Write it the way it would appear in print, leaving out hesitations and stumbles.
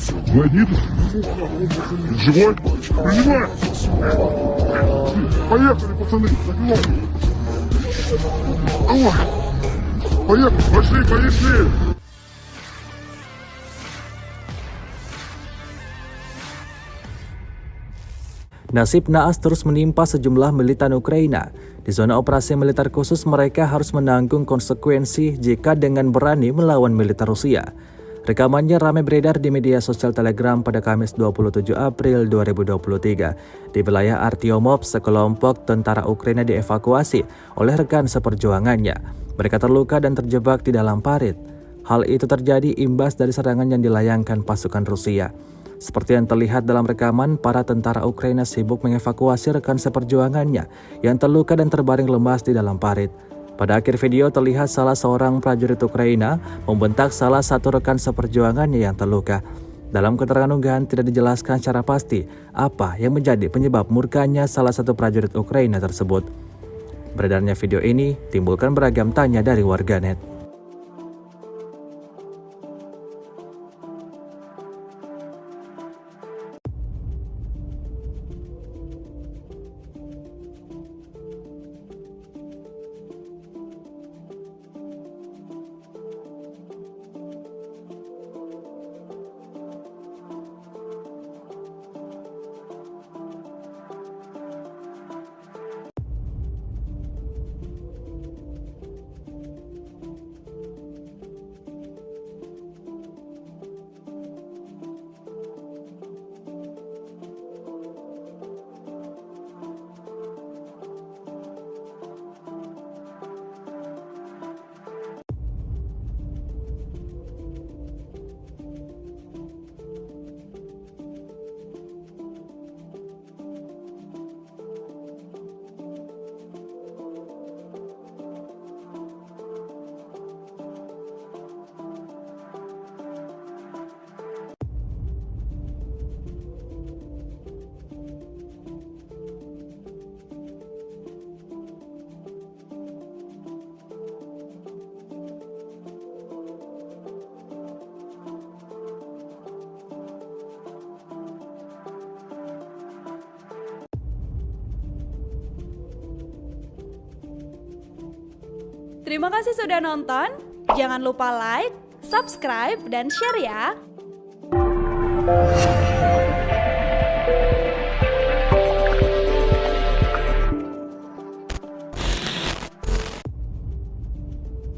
Звонит. Живой? Принимай. Поехали, пацаны. Забивай. Давай. Поехали. Пошли. Nasib naas terus menimpa sejumlah militan Ukraina. Di zona operasi militer khusus mereka harus menanggung konsekuensi jika dengan berani melawan militer Rusia. Rekamannya ramai beredar di media sosial Telegram pada Kamis 27 April 2023. Di wilayah Artyomov, sekelompok tentara Ukraina dievakuasi oleh rekan seperjuangannya. Mereka terluka dan terjebak di dalam parit. Hal itu terjadi imbas dari serangan yang dilayangkan pasukan Rusia. Seperti yang terlihat dalam rekaman, para tentara Ukraina sibuk mengevakuasi rekan seperjuangannya yang terluka dan terbaring lemas di dalam parit. Pada akhir video terlihat salah seorang prajurit Ukraina membentak salah satu rekan seperjuangannya yang terluka. Dalam keterangan unggahan tidak dijelaskan secara pasti apa yang menjadi penyebab murkanya salah satu prajurit Ukraina tersebut. Beredarnya video ini timbulkan beragam tanya dari warganet. Terima kasih sudah nonton. Jangan lupa like, subscribe, dan share ya.